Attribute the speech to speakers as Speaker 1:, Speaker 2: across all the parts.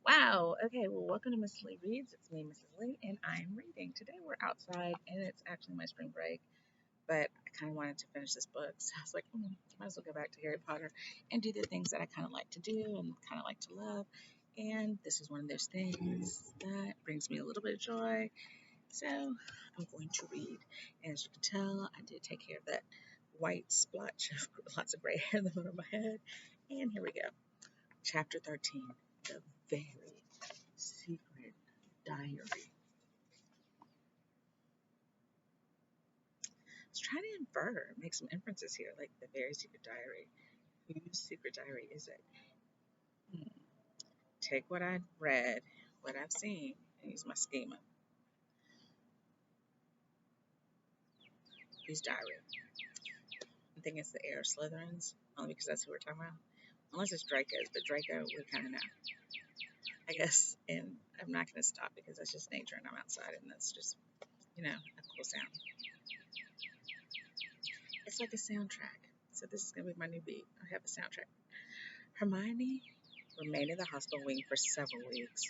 Speaker 1: Wow. Okay. Well, welcome to Mrs. Lee Reads. It's me, Mrs. Lee, and I'm reading. Today we're outside, and it's actually my spring break, but I kind of wanted to finish this book, so I was like, might as well go back to Harry Potter and do the things that I kind of like to do and kind of like to love. And this is one of those things that brings me a little bit of joy. So I'm going to read. And as you can tell, I did take care of that white splotch of lots of gray hair in the middle of my head. And here we go. Chapter 13, The Very Secret Diary. Let's try to make some inferences here, like the very secret diary. Whose secret diary is it? Hmm. Take what I've read, what I've seen, and use my schema. Whose diary? I think it's the heir of Slytherins, only because that's who we're talking about. Unless it's Draco's, but Draco, we kind of know, I guess. And I'm not going to stop because that's just nature and I'm outside and that's just, a cool sound. It's like a soundtrack. So this is going to be my new beat. I have a soundtrack. Hermione remained in the hospital wing for several weeks.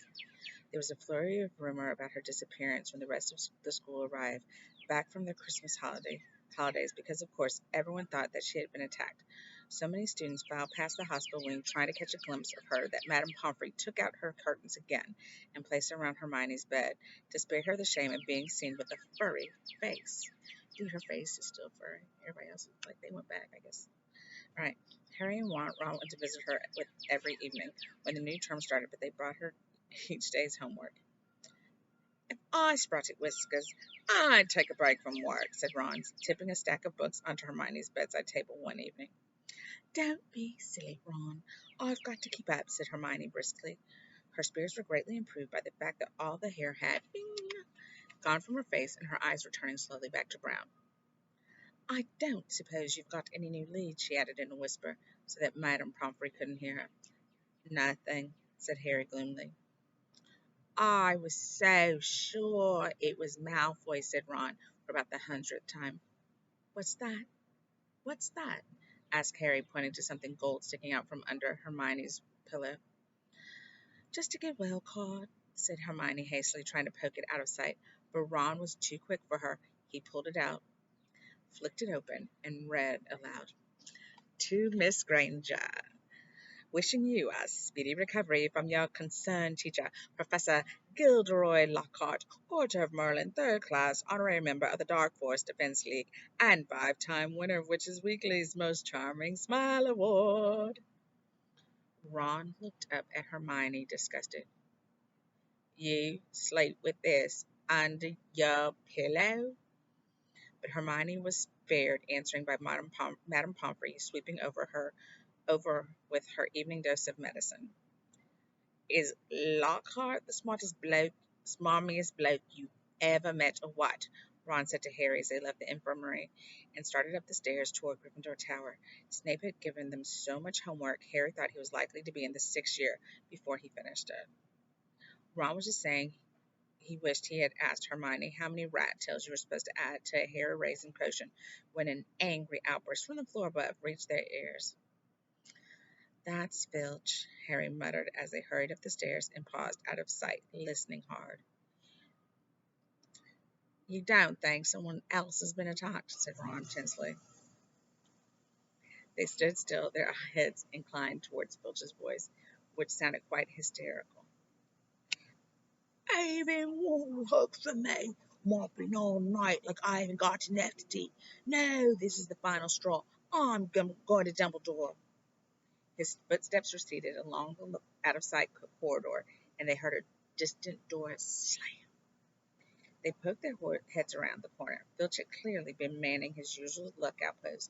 Speaker 1: There was a flurry of rumor about her disappearance when the rest of the school arrived back from the Christmas holidays because, of course, everyone thought that she had been attacked. So many students filed past the hospital wing trying to catch a glimpse of her that Madame Pomfrey took out her curtains again and placed them around Hermione's bed to spare her the shame of being seen with a furry face. Dude, her face is still furry. Everybody else is like they went back, I guess. All right. Harry and Ron went to visit her with every evening when the new term started, but they brought her each day's homework. If I sprouted whiskers, I'd take a break from work, said Ron, tipping a stack of books onto Hermione's bedside table one evening. Don't be silly, Ron. I've got to keep up, said Hermione briskly. Her spirits were greatly improved by the fact that all the hair had gone from her face and her eyes were turning slowly back to brown. I don't suppose you've got any new leads, she added in a whisper, so that Madame Pomfrey couldn't hear her. Nothing, said Harry gloomily. I was so sure it was Malfoy, said Ron for about the 100th time. What's that? What's that? Asked Harry, pointing to something gold sticking out from under Hermione's pillow. Just a get-well card, said Hermione hastily, trying to poke it out of sight, but Ron was too quick for her. He pulled it out, flicked it open, and read aloud. To Miss Granger. Wishing you a speedy recovery from your concerned teacher, Professor Gilderoy Lockhart, Order of Merlin, 3rd class, honorary member of the Dark Force Defense League, and 5-time winner of Witches Weekly's Most Charming Smile Award. Ron looked up at Hermione, disgusted. You sleep with this under your pillow? But Hermione was spared, answering by Madame Pomfrey, sweeping over with her evening dose of medicine. Is Lockhart the smarmiest bloke you ever met, or what? Ron said to Harry as they left the infirmary and started up the stairs toward Gryffindor Tower. Snape had given them so much homework, Harry thought he was likely to be in the 6th year before he finished it. Ron was just saying he wished he had asked Hermione how many rat tails you were supposed to add to a hair-raising potion when an angry outburst from the floor above reached their ears. That's Filch, Harry muttered as they hurried up the stairs and paused out of sight, listening hard. You don't think someone else has been attacked, said Ron tensely. They stood still, their heads inclined towards Filch's voice, which sounded quite hysterical. I've been warm hook for me, mopping all night like I haven't got enough to do. No, this is the final straw. I'm going to Dumbledore. His footsteps receded along the out-of-sight corridor, and they heard a distant door slam. They poked their heads around the corner. Filch had clearly been manning his usual lookout post.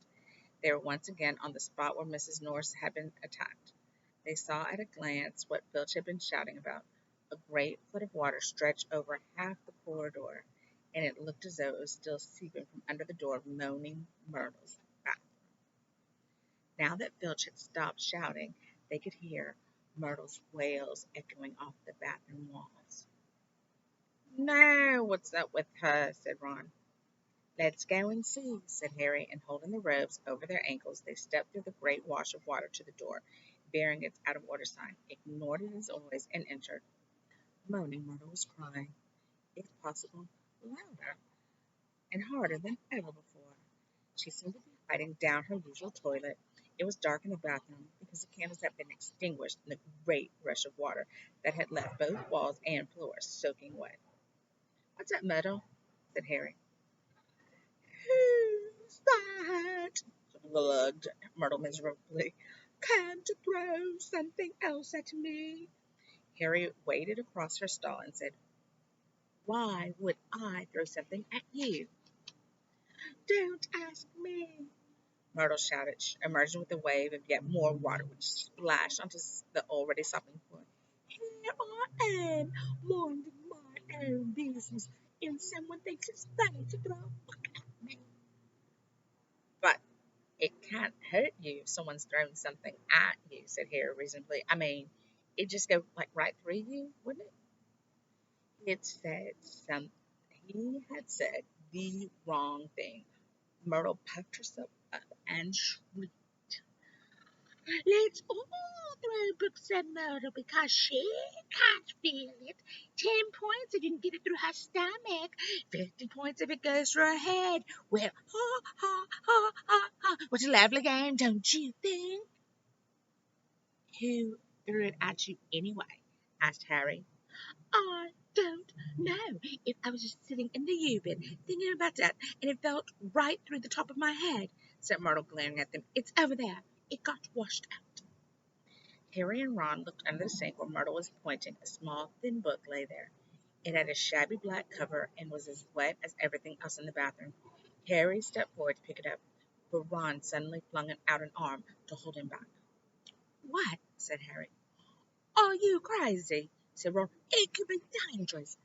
Speaker 1: They were once again on the spot where Mrs. Norris had been attacked. They saw at a glance what Filch had been shouting about. A great flood of water stretched over half the corridor, and it looked as though it was still seeping from under the door of moaning Myrtle's bathroom. Now that Filch had stopped shouting, they could hear Myrtle's wails echoing off the bathroom walls. "No, what's up with her?" said Ron. "Let's go and see," said Harry, and holding the robes over their ankles, they stepped through the great wash of water to the door. bearing its out-of-order sign, ignored it as always, and entered. Moaning, Myrtle was crying, if possible, louder and harder than ever before. She seemed to be hiding down her usual toilet. It was dark in the bathroom because the candles had been extinguished in the great rush of water that had left both walls and floor soaking wet. "What's up, Myrtle?" said Harry. "Who's that?" glugged Myrtle miserably. "Come to throw something else at me." Harry waded across her stall and said, "Why would I throw something at you?" "Don't ask me," Myrtle shouted, emerging with a wave of yet more water which splashed onto the already sopping floor. "Here I am, minding my own business, and someone thinks it's funny to throw a book at me." "But it can't hurt you if someone's throwing something at you," said Harry reasonably. "I mean, it'd just go like right through you, wouldn't it?" It said some. He had said the wrong thing. Myrtle puffed herself up and shrieked. "Let's all throw books at Myrtle because she can't feel it. 10 points if you can get it through her stomach. 50 points if it goes through her head. Well, ha, ha, ha, ha, ha. What a lovely game, don't you think?" "Who threw it at you anyway?" asked Harry. "I don't know. If I was just sitting in the U-bit thinking about that, and it fell right through the top of my head," said Myrtle, glaring at them. "It's over there. It got washed out." Harry and Ron looked under the sink where Myrtle was pointing. A small, thin book lay there. It had a shabby black cover and was as wet as everything else in the bathroom. Harry stepped forward to pick it up, but Ron suddenly flung out an arm to hold him back. "What?" said Harry. "Are you crazy?" said Ron. "It could be dangerous."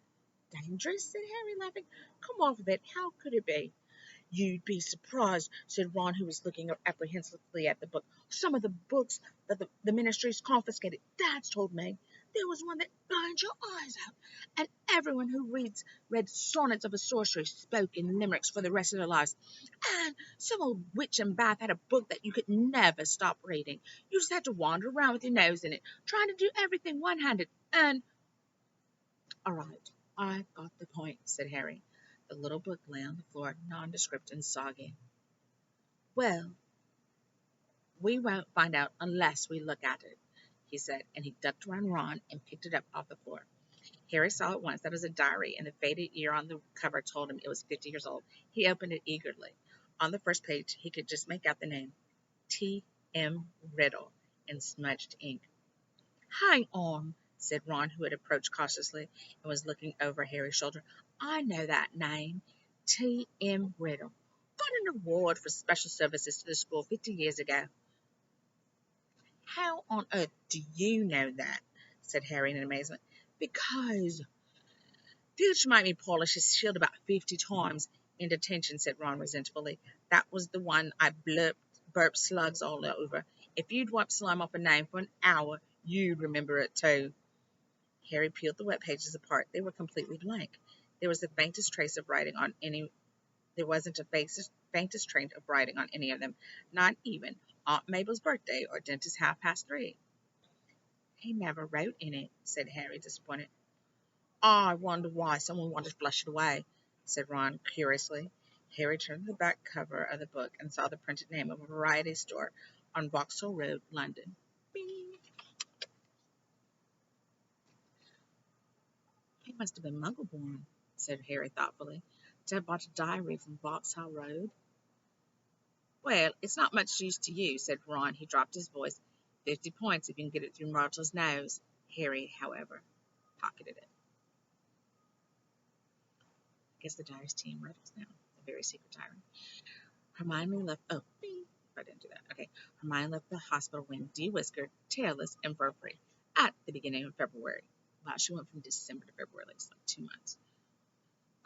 Speaker 1: "Dangerous?" said Harry, laughing. "Come off of it. How could it be?" "You'd be surprised," said Ron, who was looking apprehensively at the book. "Some of the books that the ministry's confiscated, Dad's told me. There was one that burned your eyes out, and everyone who read sonnets of a sorcery spoke in limericks for the rest of their lives. And some old witch in Bath had a book that you could never stop reading. You just had to wander around with your nose in it, trying to do everything one-handed, and—" "All right, I've got the point," said Harry. The little book lay on the floor, nondescript and soggy. "Well, we won't find out unless we look at it," he said, and he ducked around Ron and picked it up off the floor. Harry saw at once that it was a diary, and the faded year on the cover told him it was 50 years old. He opened it eagerly. On the first page, he could just make out the name, T.M. Riddle, in smudged ink. "Hang on," said Ron, who had approached cautiously and was looking over Harry's shoulder. "I know that name. T.M. Riddle. Got an award for special services to the school 50 years ago." "How on earth do you know that?" said Harry in amazement. "Because Filch made me polish his shield about 50 times in detention," said Ron resentfully. "That was the one I burped slugs all over. If you'd wipe slime off a name for an hour, you'd remember it too." Harry peeled the wet pages apart. They were completely blank. There was the faintest trace of writing on any. There wasn't a faintest trace of writing on any of them. Not even Aunt Mabel's birthday or dentist 3:30. "He never wrote in it," said Harry, disappointed. "I wonder why someone wanted to flush it away," said Ron curiously. Harry turned to the back cover of the book and saw the printed name of a variety store on Vauxhall Road, London. Bing. "He must have been Muggle-born," said Harry thoughtfully, "to have bought a diary from Vauxhall Road." "Well, it's not much use to you," said Ron. He dropped his voice. 50 points if you can get it through Myrtle's nose. Harry, however, pocketed it. I guess the diary's Team Riddles now. A very secret diary. Hermione left. Oh, beep, I didn't do that. Okay. Hermione left the hospital when de-whiskered, tailless, and fur-free at the beginning of February. Wow, she went from December to February, like 2 months.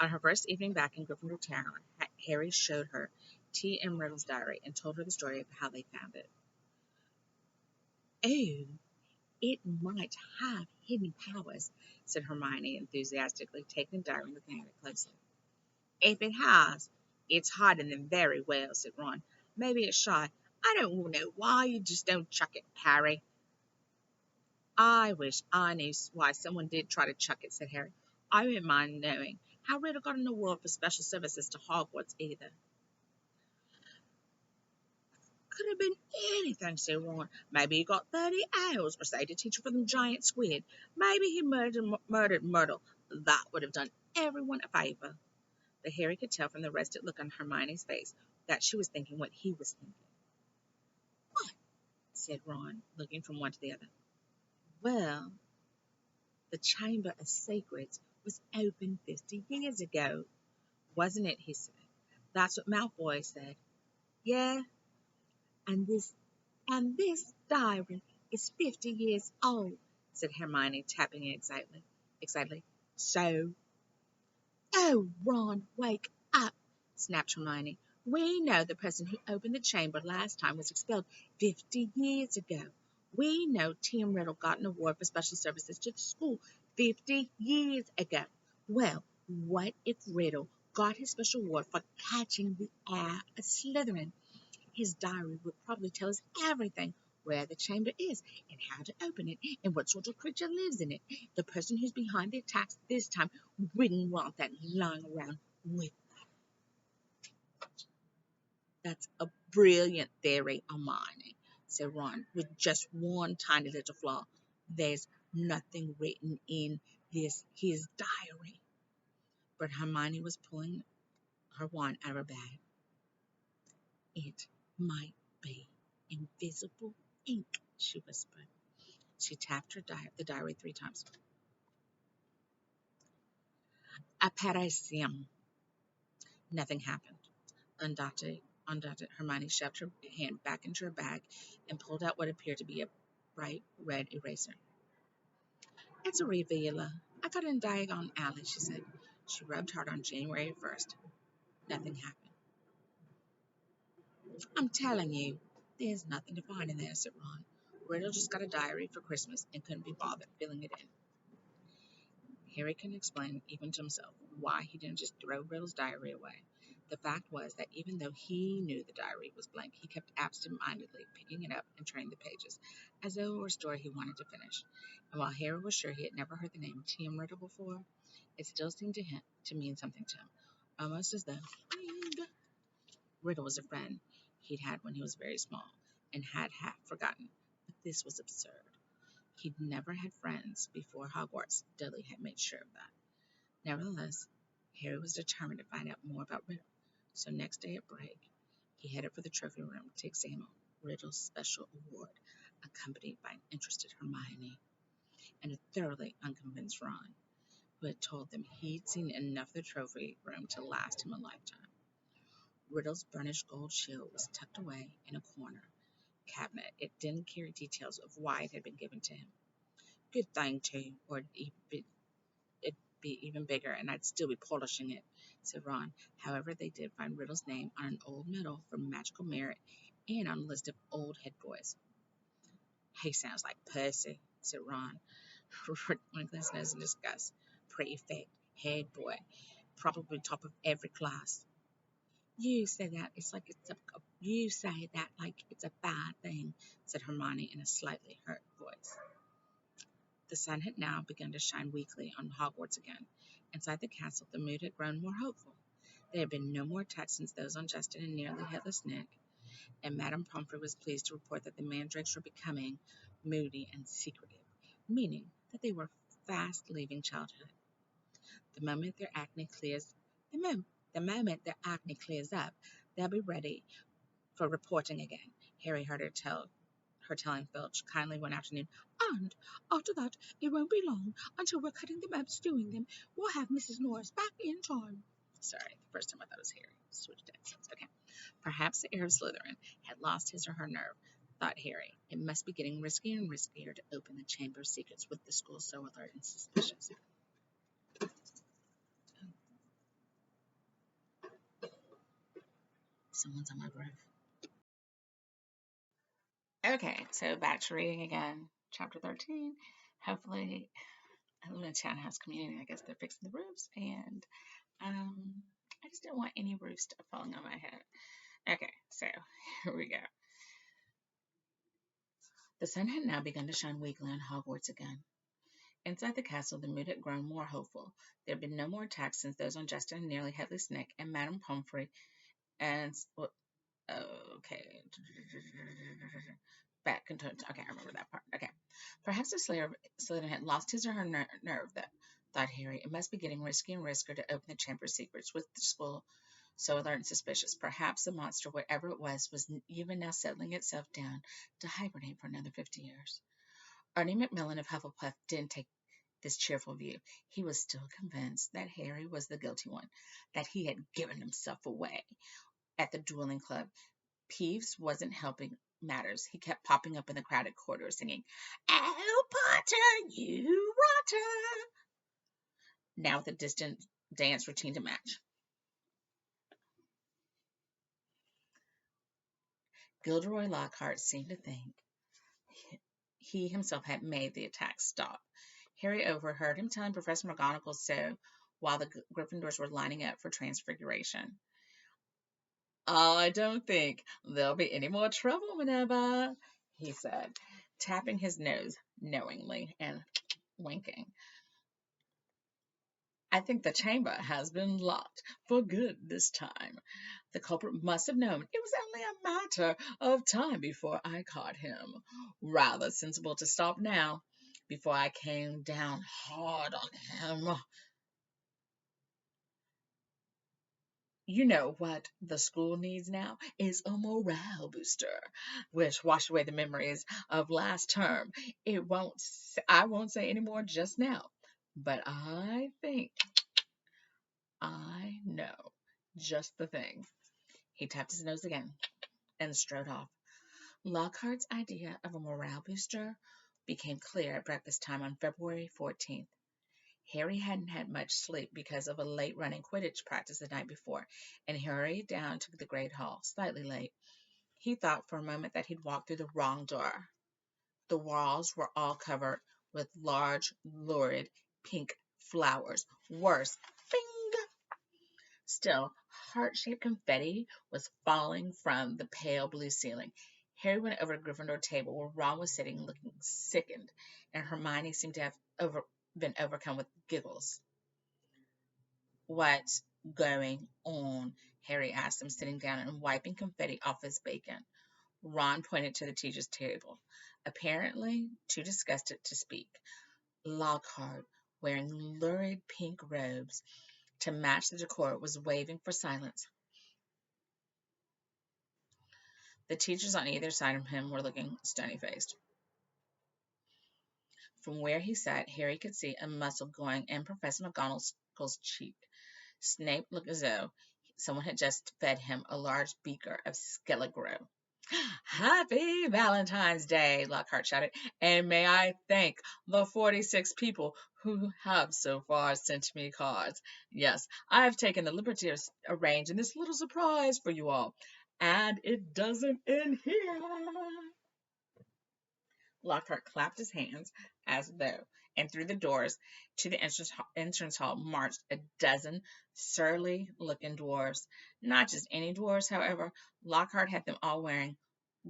Speaker 1: On her first evening back in Gryffindor Town, Harry showed her T.M. Riddle's diary and told her the story of how they found it. "Oh, it might have hidden powers," said Hermione enthusiastically, taking the diary and looking at it closely. "If it has, it's hiding them very well," said Ron. "Maybe it's shy. I don't know why you just don't chuck it, Harry." I wish I knew why someone did try to chuck it, said Harry. I wouldn't mind knowing how Riddle got an award for special services to Hogwarts either. Could have been anything, said Ron. Maybe he got 30 hours or saved a teacher from the giant squid. Maybe he murdered Myrtle. That would have done everyone a favor. But Harry could tell from the rested look on Hermione's face that she was thinking what he was thinking. What? Said Ron, looking from one to the other. Well, the Chamber of Secrets was opened 50 years ago, wasn't it? He said. That's what Malfoy said. Yeah, and this diary is 50 years old, said Hermione, tapping it excitedly. So, oh, Ron, wake up, snapped Hermione. We know the person who opened the chamber last time was expelled 50 years ago. We know Tim Riddle got an award for special services to the school 50 years ago. Well, what if Riddle got his special award for catching the heir of Slytherin? His diary would probably tell us everything, where the chamber is and how to open it and what sort of creature lives in it. The person who's behind the attacks this time wouldn't want that lying around with. That's a brilliant theory, Hermione, said Ron, with just one tiny little flaw. There's nothing written in his diary. But Hermione was pulling her wand out of her bag. It might be invisible ink, she whispered. She tapped the diary 3 times. Apparition. Nothing happened. Undaunted, Hermione shoved her hand back into her bag and pulled out what appeared to be a bright red eraser. It's a revealer. I got it in Diagon Alley, she said. She rubbed hard on January 1st. Nothing happened. I'm telling you, there's nothing to find in there, said Ron. Riddle just got a diary for Christmas and couldn't be bothered filling it in. Harry couldn't explain, even to himself, why he didn't just throw Riddle's diary away. The fact was that even though he knew the diary was blank, he kept absent-mindedly picking it up and turning the pages, as though it were a story he wanted to finish. And while Harry was sure he had never heard the name Tim Riddle before, it still seemed to him to mean something to him, almost as though Riddle was a friend he'd had when he was very small, and had half forgotten. But this was absurd. He'd never had friends before Hogwarts. Dudley had made sure of that. Nevertheless, Harry was determined to find out more about Riddle. So next day at break, he headed for the trophy room to examine Riddle's special award, accompanied by an interested Hermione and a thoroughly unconvinced Ron, who had told them he'd seen enough of the trophy room to last him a lifetime. Riddle's burnished gold shield was tucked away in a corner cabinet. It didn't carry details of why it had been given to him. Good thing, too, or it'd be even bigger, and I'd still be polishing it, said Ron. However, they did find Riddle's name on an old medal for magical merit and on a list of old head boys. He sounds like Percy, said Ron, wrinkling his nose in disgust. Prefect, head boy, probably top of every class. You say that like it's a bad thing, said Hermione in a slightly hurt voice. The sun had now begun to shine weakly on Hogwarts again. Inside the castle, the mood had grown more hopeful. There had been no more attacks since those on Justin and nearly Headless Nick, and Madame Pomfrey was pleased to report that the mandrakes were becoming moody and secretive, meaning that they were fast leaving childhood. The moment their acne clears, the moment their acne clears up, they'll be ready for reporting again. Harry heard her telling Filch kindly one afternoon, and after that, it won't be long until we're cutting them up, stewing them. We'll have Mrs. Norris back in time. Sorry, the first time I thought it was Harry. Switched accents. Okay. Perhaps the heir of Slytherin had lost his or her nerve, thought Harry. It must be getting riskier and riskier to open the Chamber of Secrets with the school so alert and suspicious. Someone's on my roof. Okay, so back to reading again. Chapter 13. Hopefully, I live in a townhouse community. I guess they're fixing the roofs, and I just don't want any roof stuff falling on my head. Okay, so here we go. The sun had now begun to shine weakly on Hogwarts again. Inside the castle, the mood had grown more hopeful. There had been no more attacks since those on Justin and nearly Headless Nick and Madame Pomfrey and okay, back into okay, I remember that part. Okay, perhaps the Slayer of Slytherin had lost his or her nerve. That thought Harry. It must be getting riskier and riskier to open the Chamber of Secrets with the school so alert and suspicious. Perhaps the monster, whatever it was even now settling itself down to hibernate for another 50 years. Ernie Macmillan of Hufflepuff didn't take this cheerful view. He was still convinced that Harry was the guilty one, that he had given himself away at the dueling club. Peeves wasn't helping matters. He kept popping up in the crowded corridor singing, "Oh, Potter, you rotter!" Now with a distant dance routine to match. Gilderoy Lockhart seemed to think he himself had made the attack stop. Harry overheard him telling Professor McGonagall so while the Gryffindors were lining up for transfiguration. "I don't think there'll be any more trouble, Minerva," he said, tapping his nose knowingly and winking. "I think the chamber has been locked for good this time. The culprit must have known it was only a matter of time before I caught him. Rather sensible to stop now, before I came down hard on him. You know what the school needs now is a morale booster, which wash away the memories of last term. I won't say any more just now, but I think I know just the thing." He tapped his nose again and strode off. Lockhart's idea of a morale booster became clear at breakfast time on February 14th. Harry hadn't had much sleep because of a late running Quidditch practice the night before, and he hurried down to the Great Hall, slightly late. He thought for a moment that he'd walked through the wrong door. The walls were all covered with large, lurid pink flowers. Worse, bing! Still, heart-shaped confetti was falling from the pale blue ceiling. Harry went over to the Gryffindor table where Ron was sitting looking sickened, and Hermione seemed to have been overcome with giggles. "What's going on?" Harry asked him, sitting down and wiping confetti off his bacon. Ron pointed to the teacher's table, apparently too disgusted to speak. Lockhart, wearing lurid pink robes to match the decor, was waving for silence. The teachers on either side of him were looking stony-faced. From where he sat, Harry could see a muscle going in Professor McGonagall's cheek. Snape looked as though someone had just fed him a large beaker of Skelegro. "Happy Valentine's Day!" Lockhart shouted, "and may I thank the 46 people who have so far sent me cards. Yes, I have taken the liberty of arranging this little surprise for you all, and it doesn't end here." Lockhart clapped his hands as though, and through the doors to the entrance hall marched a dozen surly-looking dwarfs. Not just any dwarfs, however. Lockhart had them all wearing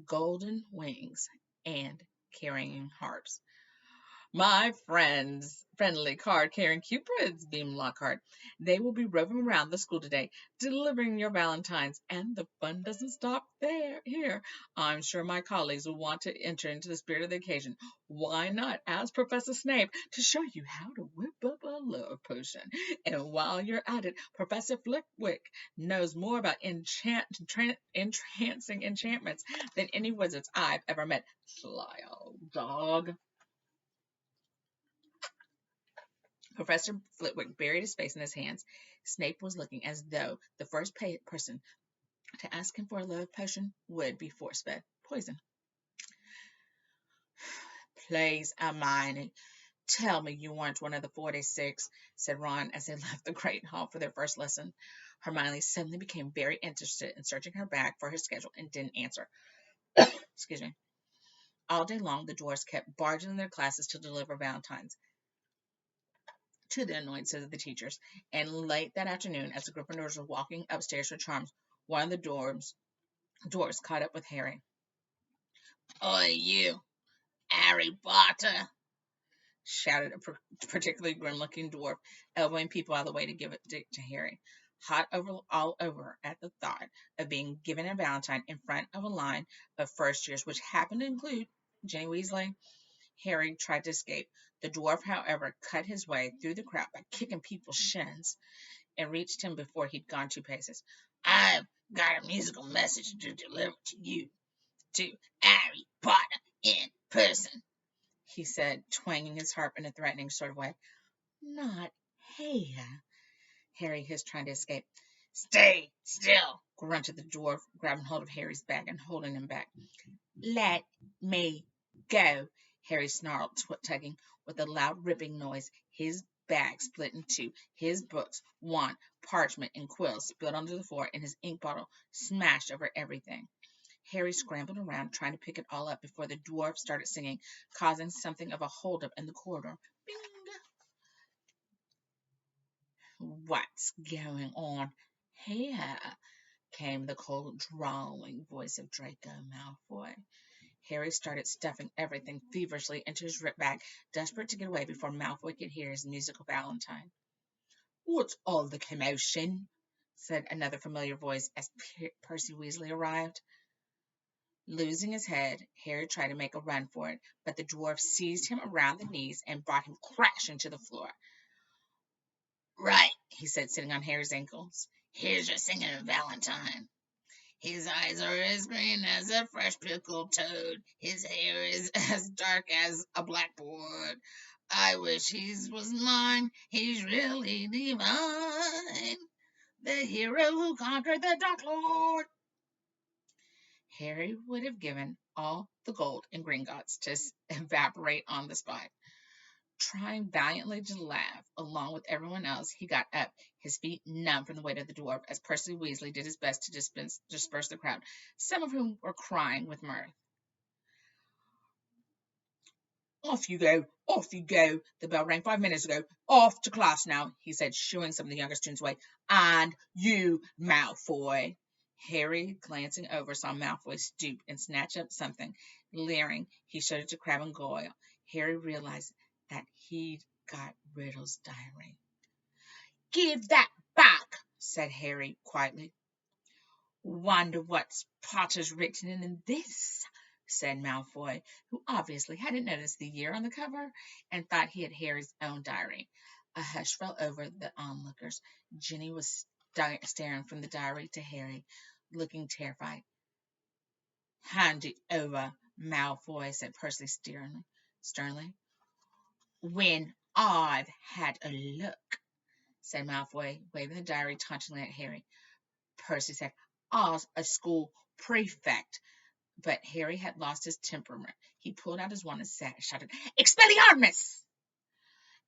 Speaker 1: golden wings and carrying harps. "My friends, friendly card-carrying cupids," beamed Lockhart. "They will be roving around the school today, delivering your valentines, and the fun doesn't stop here. I'm sure my colleagues will want to enter into the spirit of the occasion. Why not ask Professor Snape to show you how to whip up a love potion? And while you're at it, Professor Flitwick knows more about entrancing enchantments than any wizards I've ever met. Sly old dog." Professor Flitwick buried his face in his hands. Snape was looking as though the first person to ask him for a love potion would be force-fed poison. "Please, Hermione, tell me you weren't one of the 46, said Ron as they left the Great Hall for their first lesson. Hermione suddenly became very interested in searching her bag for her schedule and didn't answer. Excuse me. All day long, the dwarfs kept barging in their classes to deliver valentines, to the annoyances of the teachers. And late that afternoon, as the Gryffindors were walking upstairs for charms, one of the dwarfs caught up with Harry. "Oi, you!" Harry Potter, shouted a particularly grim-looking dwarf, elbowing people out of the way to give it to Harry. Hot all over at the thought of being given a Valentine in front of a line of first years, which happened to include Ginny Weasley, Harry tried to escape. The dwarf, however, cut his way through the crowd by kicking people's shins and reached him before he'd gone 2 paces. I've got a musical message to deliver to you, to Harry Potter in person, he said, twanging his harp in a threatening sort of way. Not here, Harry hissed, trying to escape. Stay still, grunted the dwarf, grabbing hold of Harry's bag and holding him back. Let me go, Harry snarled, tugging. With a loud ripping noise, his bag split in two. His books, wand, parchment, and quills spilled onto the floor, and his ink bottle smashed over everything. Harry scrambled around, trying to pick it all up before the dwarf started singing, causing something of a holdup in the corridor. Bing! What's going on here? Came the cold, drawling voice of Draco Malfoy. Harry started stuffing everything feverishly into his rip bag, desperate to get away before Malfoy could hear his musical valentine. What's all the commotion? Said another familiar voice as Percy Weasley arrived. Losing his head, Harry tried to make a run for it, but the dwarf seized him around the knees and brought him crashing to the floor. Right, he said, sitting on Harry's ankles. Here's your singing Valentine. His eyes are as green as a fresh pickled toad. His hair is as dark as a blackboard. I wish he was mine. He's really divine. The hero who conquered the Dark Lord. Harry would have given all the gold in Gringotts to evaporate on the spot. Trying valiantly to laugh along with everyone else, he got up, his feet numb from the weight of the dwarf, as Percy Weasley did his best to disperse the crowd, some of whom were crying with mirth. Off you go, off you go. The bell rang 5 minutes ago. Off to class now, he said, shooing some of the younger students away. And you, Malfoy. Harry, glancing over, saw Malfoy stoop and snatch up something. Leering, he showed it to Crabbe and Goyle. Harry realized that he'd got Riddle's diary. Give that back, said Harry quietly. Wonder what Potter's written in this, said Malfoy, who obviously hadn't noticed the year on the cover and thought he had Harry's own diary. A hush fell over the onlookers. Ginny was staring from the diary to Harry, looking terrified. Hand it over, Malfoy, said Percy sternly. When I've had a look, said Malfoy, waving the diary tauntingly at Harry. Percy said, I's a school prefect. But Harry had lost his temperament. He pulled out his wand and shouted, Expelliarmus!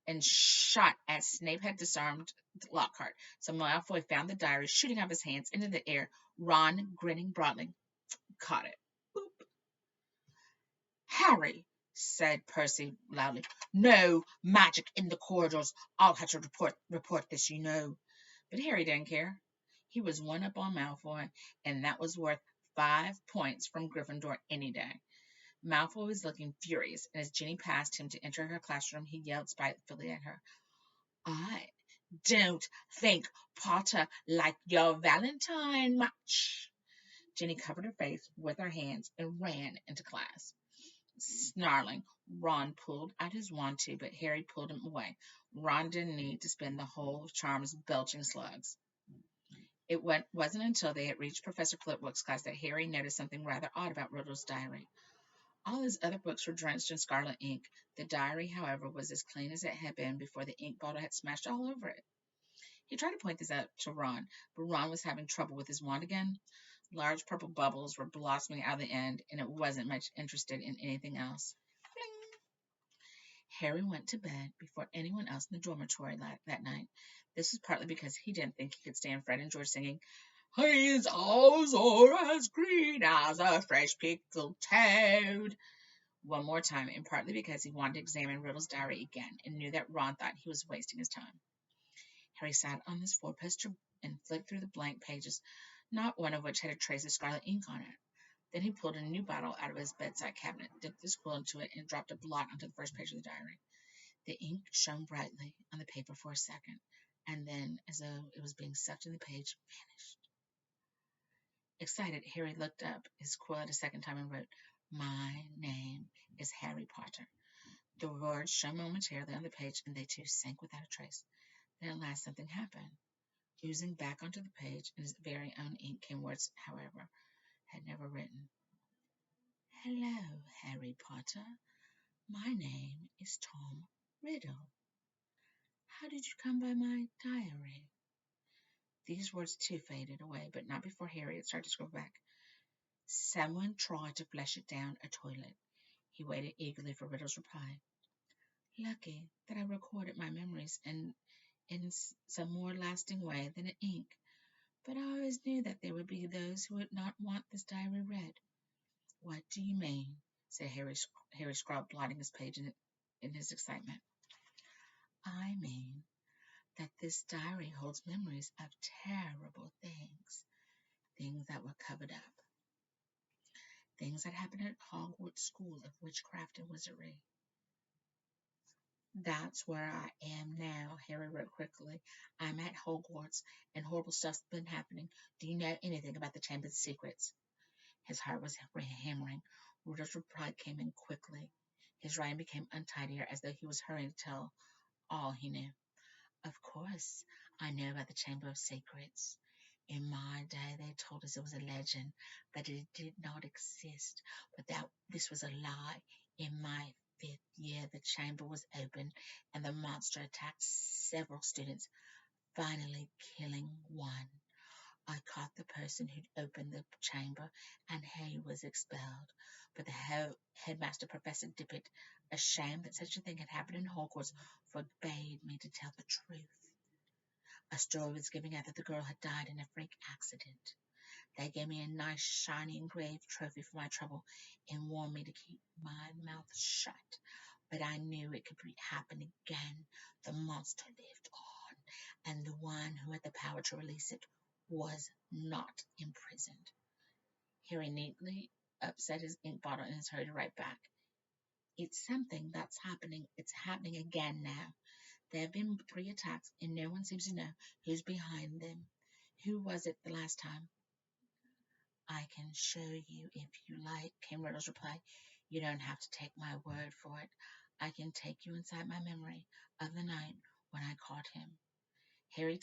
Speaker 1: And shot as Snape had disarmed Lockhart. So Malfoy found the diary, shooting out his hands into the air. Ron, grinning broadly, caught it. Boop. Harry, said Percy loudly, no magic in the corridors. I'll have to report this, you know. But Harry didn't care. He was one up on Malfoy, and that was worth 5 points from Gryffindor any day. Malfoy was looking furious, and as Ginny passed him to enter her classroom, he yelled spitefully at her. I don't think Potter liked your Valentine much. Ginny covered her face with her hands and ran into class. Snarling, Ron pulled out his wand too, but Harry pulled him away. Ron didn't need to spend the whole charms belching slugs. It wasn't until they had reached Professor Flitwick's class that Harry noticed something rather odd about Riddle's diary. All his other books were drenched in scarlet ink. The diary, however, was as clean as it had been before the ink bottle had smashed all over it. He tried to point this out to Ron, but Ron was having trouble with his wand again. Large purple bubbles were blossoming out the end, and it wasn't much interested in anything else. Bling! Harry went to bed before anyone else in the dormitory that night. This was partly because he didn't think he could stand Fred and George singing, His eyes are as green as a fresh pickled toad, one more time, and partly because he wanted to examine Riddle's diary again and knew that Ron thought he was wasting his time. Harry sat on his four-poster and flicked through the blank pages, not one of which had a trace of scarlet ink on it. Then he pulled a new bottle out of his bedside cabinet, dipped his quill into it, and dropped a blot onto the first page of the diary. The ink shone brightly on the paper for a second, and then, as though it was being sucked in the page, vanished. Excited, Harry looked up his quill a second time and wrote, "My name is Harry Potter." The words shone momentarily on the page, and they too sank without a trace. Then at last something happened. Oozing back onto the page in his very own ink came words, however, had never written. "Hello, Harry Potter. My name is Tom Riddle. How did you come by my diary?" These words too faded away, but not before Harry had started to scribble back. "Someone tried to flush it down a toilet." He waited eagerly for Riddle's reply. "Lucky that I recorded my memories in some more lasting way than in ink, but I always knew that there would be those who would not want this diary read." "What do you mean?" said Harry Scrub, blotting his page in his excitement. "I mean that this diary holds memories of terrible things, things that were covered up, things that happened at Hogwarts School of Witchcraft and Wizardry." "That's where I am now," Harry wrote quickly. "I'm at Hogwarts, and horrible stuff's been happening. Do you know anything about the Chamber of Secrets?" His heart was hammering. Rudolph's reply came in quickly. His writing became untidier, as though he was hurrying to tell all he knew. "Of course, I know about the Chamber of Secrets. In my day, they told us it was a legend, that it did not exist, but that this was a lie. In my 5th year, the chamber was open, and the monster attacked several students, finally killing one. I caught the person who'd opened the chamber, and he was expelled. But the headmaster, Professor Dippet, ashamed that such a thing had happened in Hogwarts, forbade me to tell the truth. A story was giving out that the girl had died in a freak accident. They gave me a nice, shiny, engraved trophy for my trouble and warned me to keep my mouth shut. But I knew it could happen again. The monster lived on, and the one who had the power to release it was not imprisoned." Harry neatly upset his ink bottle in his hurry to write back. "It's something that's happening. It's happening again now. There have been 3 attacks, and no one seems to know who's behind them. Who was it the last time?" "I can show you if you like," came Riddle's reply. "You don't have to take my word for it. I can take you inside my memory of the night when I caught him." Harry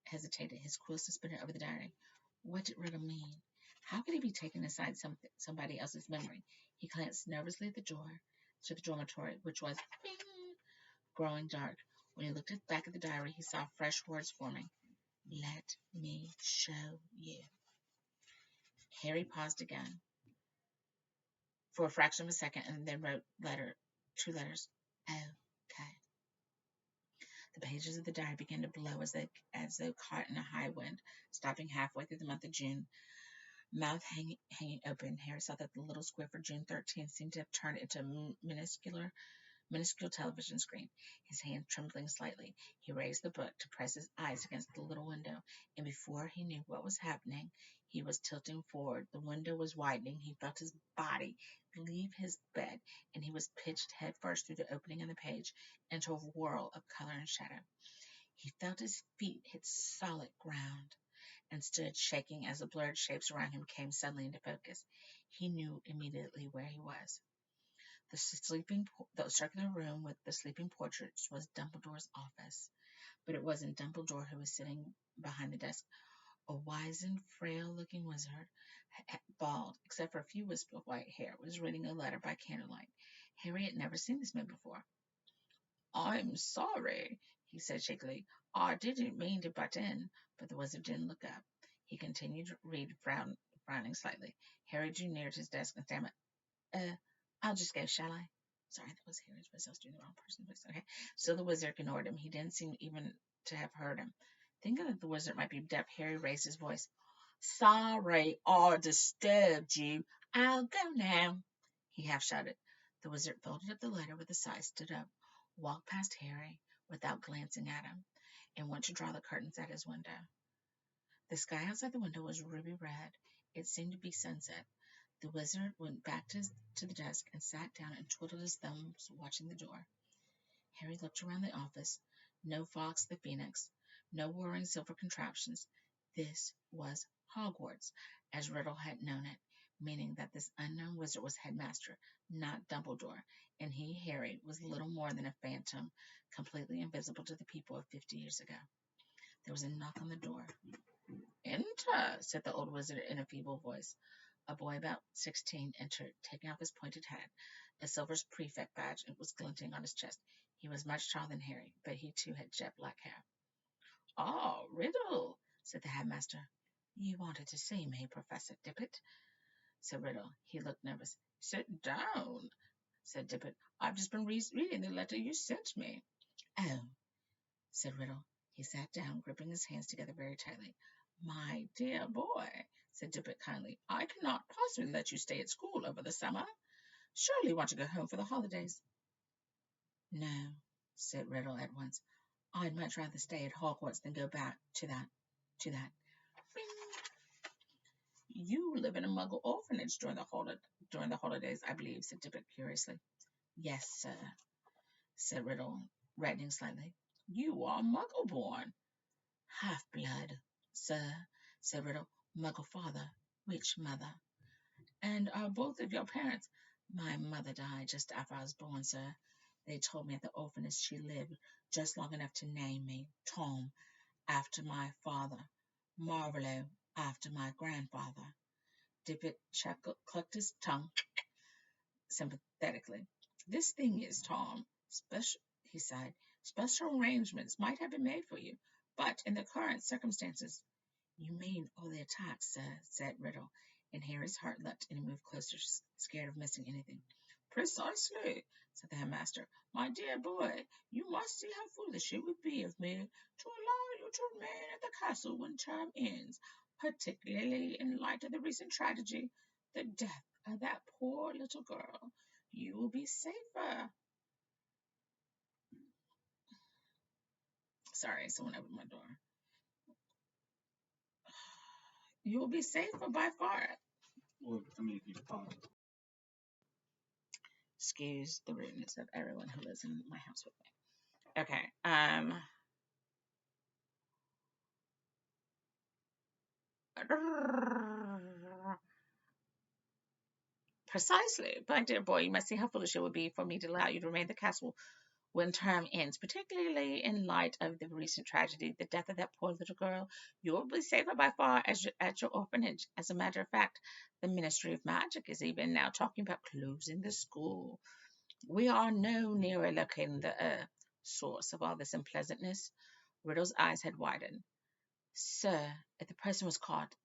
Speaker 1: hesitated, his quill suspended over the diary. What did Riddle mean? How could he be taken inside somebody else's memory? He glanced nervously at the door to the dormitory, which was growing dark. When he looked back at the diary, he saw fresh words forming. "Let me show you." Harry paused again for a fraction of a second and then wrote 2 letters. "Okay." The pages of the diary began to blow as though caught in a high wind, stopping halfway through the month of June. Mouth hanging open, Harry saw that the little square for June 13th seemed to have turned into a minuscule television screen. His hand trembling slightly, he raised the book to press his eyes against the little window, and before he knew what was happening, he was tilting forward. The window was widening. He felt his body leave his bed, and he was pitched headfirst through the opening in the page into a whirl of color and shadow. He felt his feet hit solid ground and stood shaking as the blurred shapes around him came suddenly into focus. He knew immediately where he was. The circular room with the sleeping portraits was Dumbledore's office, but it wasn't Dumbledore who was sitting behind the desk. A wizened, frail-looking wizard, bald, except for a few wisps of white hair, was reading a letter by candlelight. Harry had never seen this man before. "I'm sorry," he said shakily. "I didn't mean to butt in." But the wizard didn't look up. He continued to read, frowning slightly. Harry drew near to his desk and stammered, "I'll just go, shall I?" Sorry, that was Harry's voice. I was doing the wrong person's voice. Okay. Still, the wizard ignored him. He didn't seem even to have heard him. Thinking that the wizard might be deaf, Harry raised his voice. "Sorry, I disturbed you. I'll go now," he half shouted. The wizard folded up the letter with a sigh, stood up, walked past Harry without glancing at him, and went to draw the curtains at his window. The sky outside the window was ruby red. It seemed to be sunset. The wizard went back to the desk and sat down and twiddled his thumbs, watching the door. Harry looked around the office. No Fox the Phoenix, no whirring silver contraptions. This was Hogwarts, as Riddle had known it, meaning that this unknown wizard was headmaster, not Dumbledore, and he, Harry, was little more than a phantom, completely invisible to the people of 50 years ago. There was a knock on the door. "Enter," said the old wizard in a feeble voice. A boy about 16 entered, taking off his pointed hat. A silver prefect badge was glinting on his chest. He was much taller than Harry, but he too had jet black hair. "Ah, Riddle," said the headmaster. "You wanted to see me, Professor Dippet," said Riddle. He looked nervous. "Sit down," said Dippet. "I've just been reading the letter you sent me." "Oh," said Riddle. He sat down, gripping his hands together very tightly. "My dear boy," said Dippet kindly, "I cannot possibly let you stay at school over the summer. Surely you want to go home for the holidays." "No," said Riddle at once. "I'd much rather stay at Hogwarts than go back to that. Bing. You live in a Muggle orphanage during the holidays, I believe," said Dippet curiously. "Yes, sir," said Riddle, reddening slightly. "You are Muggle-born." "Half-blood, sir," said Riddle. "Muggle father, witch mother." "And are both of your parents—" "My mother died just after I was born, sir. They told me at the orphanage she lived just long enough to name me Tom, after my father, Marvolo, after my grandfather." Dippet clucked his tongue sympathetically. "This thing is, Tom, special," he sighed. "Special arrangements might have been made for you, but in the current circumstances—" "You mean all the attacks, sir," said Riddle, and Harry's heart leapt and he moved closer, scared of missing anything. "Precisely," said the headmaster. "My dear boy, you must see how foolish it would be of me to allow you to remain at the castle when term ends, particularly in light of the recent tragedy, the death of that poor little girl. You will be safer." Sorry, someone opened my door. "You will be safer by far."
Speaker 2: Well, I mean, if you pause.
Speaker 1: Excuse the rudeness of everyone who lives in my house with me. Okay. Precisely. My dear boy, you must see how foolish it would be for me to allow you to remain in the castle when term ends, particularly in light of the recent tragedy, the death of that poor little girl. You will be safer by far at your orphanage. As a matter of fact, the Ministry of Magic is even now talking about closing the school. We are no nearer locating the source of all this unpleasantness." Riddle's eyes had widened. "Sir, if the person was caught,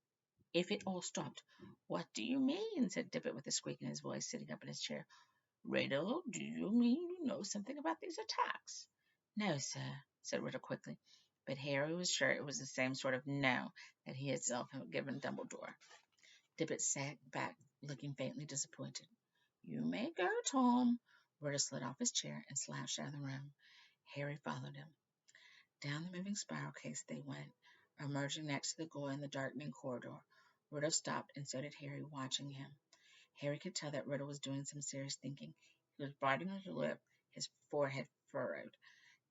Speaker 1: if it all stopped—" "What do you mean?" said Dippet with a squeak in his voice, sitting up in his chair. "Riddle, do you mean you know something about these attacks?" "No, sir," said Riddle quickly, but Harry was sure it was the same sort of "no" that he himself had given Dumbledore. Dippet sat back, looking faintly disappointed. "You may go, Tom." Riddle slid off his chair and slouched out of the room. Harry followed him. Down the moving spiral case they went, emerging next to the door in the darkening corridor. Riddle stopped, and so did Harry, watching him. Harry could tell that Riddle was doing some serious thinking. He was biting his lip, his forehead furrowed.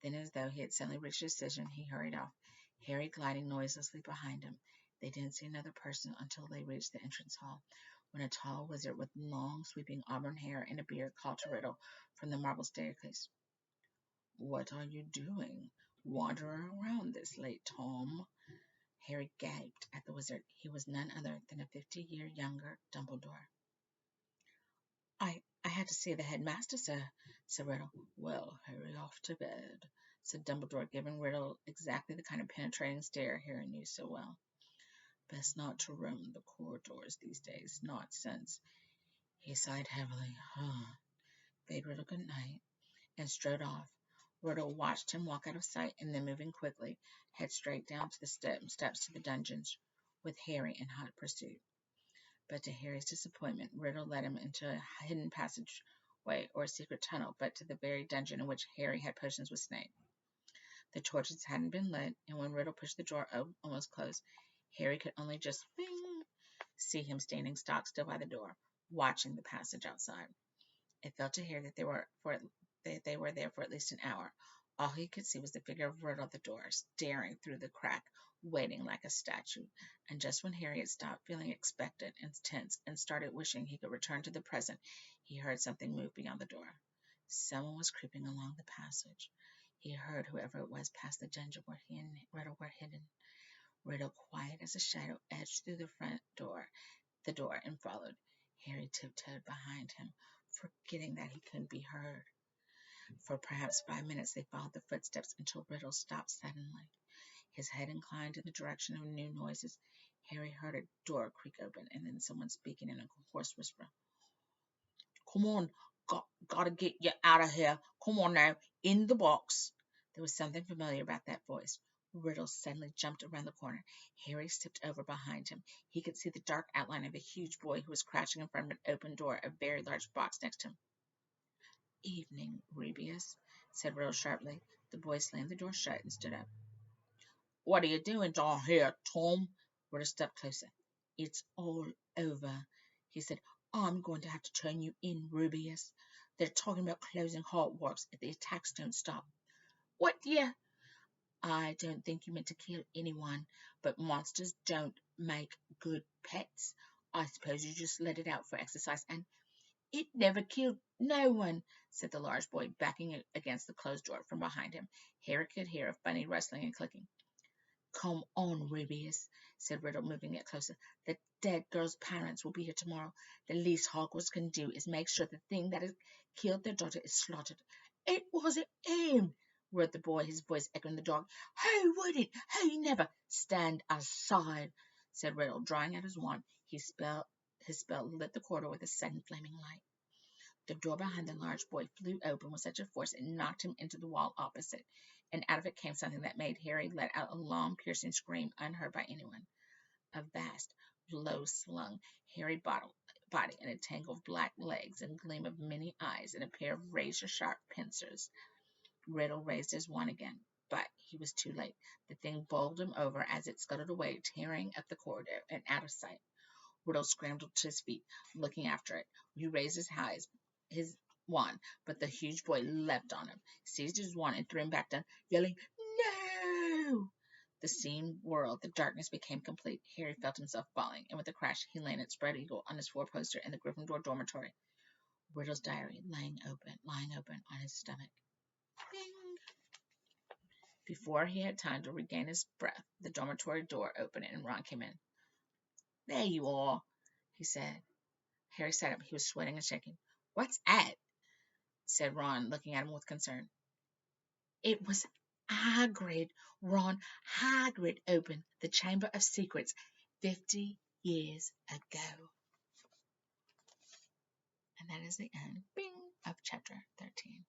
Speaker 1: Then, as though he had suddenly reached a decision, he hurried off, Harry gliding noiselessly behind him. They didn't see another person until they reached the entrance hall, when a tall wizard with long, sweeping auburn hair and a beard called to Riddle from the marble staircase. "What are you doing, wandering around this late, Tom?" Harry gaped at the wizard. He was none other than a 50-year younger Dumbledore. I had to see the headmaster, sir," said Riddle. "Well, hurry off to bed," said Dumbledore, giving Riddle exactly the kind of penetrating stare Harry knew so well. "Best not to roam the corridors these days, not since—" He sighed heavily, bade Riddle good night, and strode off. Riddle watched him walk out of sight, and then, moving quickly, head straight down to the steps to the dungeons, with Harry in hot pursuit. But to Harry's disappointment, Riddle led him into a hidden passageway or a secret tunnel, but to the very dungeon in which Harry had potions with Snape. The torches hadn't been lit, and when Riddle pushed the door almost closed, Harry could only just see him standing stock still by the door, watching the passage outside. It fell to Harry that they were there for at least an hour. All he could see was the figure of Riddle at the door, staring through the crack, waiting like a statue. And just when Harry had stopped feeling expectant and tense and started wishing he could return to the present, he heard something move beyond the door. Someone was creeping along the passage. He heard whoever it was pass the dungeon where he and Riddle were hidden. Riddle, quiet as a shadow, edged through the door, and followed. Harry tiptoed behind him, forgetting that he couldn't be heard. For perhaps 5 minutes they followed the footsteps until Riddle stopped suddenly. His head inclined in the direction of new noises. Harry heard a door creak open and then someone speaking in a hoarse whisper. "Come on, gotta get you out of here. Come on now, in the box." There was something familiar about that voice. Riddle suddenly jumped around the corner. Harry stepped over behind him. He could see the dark outline of a huge boy who was crouching in front of an open door, a very large box next to him. "Evening, Rubeus," said Riddle sharply. The boy slammed the door shut and stood up. "What are you doing down here, Tom?" Riddle stepped closer. "It's all over," he said. "I'm going to have to turn you in, Rubeus. They're talking about closing Hogwarts if the attacks don't stop." "What do you—" "I don't think you meant to kill anyone, but monsters don't make good pets. I suppose you just let it out for exercise, and—" "It never killed no one," said the large boy, backing against the closed door from behind him. Harry could hear a funny rustling and clicking. "Come on, Rubeus," said Riddle, moving it closer. "The dead girl's parents will be here tomorrow. The least Hogwarts can do is make sure the thing that has killed their daughter is slaughtered." "It wasn't him," roared the boy, his voice echoing the dark. "Who would it? Who never—" "Stand aside," said Riddle, drawing out his wand. His spell lit the corridor with a sudden flaming light. The door behind the large boy flew open with such a force it knocked him into the wall opposite, and out of it came something that made Harry let out a long, piercing scream unheard by anyone. A vast, low-slung, hairy body and a tangle of black legs and gleam of many eyes and a pair of razor-sharp pincers. Riddle raised his wand again, but he was too late. The thing bowled him over as it scuttled away, tearing up the corridor and out of sight. Riddle scrambled to his feet, looking after it. He raised his wand, but the huge boy leapt on him, seized his wand, and threw him back down, yelling, "No!" The scene whirled. The darkness became complete. Harry felt himself falling, and with a crash he landed spread eagle on his four-poster in the Gryffindor dormitory. Riddle's diary lying open on his stomach. Bing! Before he had time to regain his breath, the dormitory door opened and Ron came in. "There you are," he said. Harry sat up. He was sweating and shaking. "What's that?" said Ron, looking at him with concern. "It was Hagrid. Ron, Hagrid opened the Chamber of Secrets 50 years ago." And that is the end, bing, of chapter 13.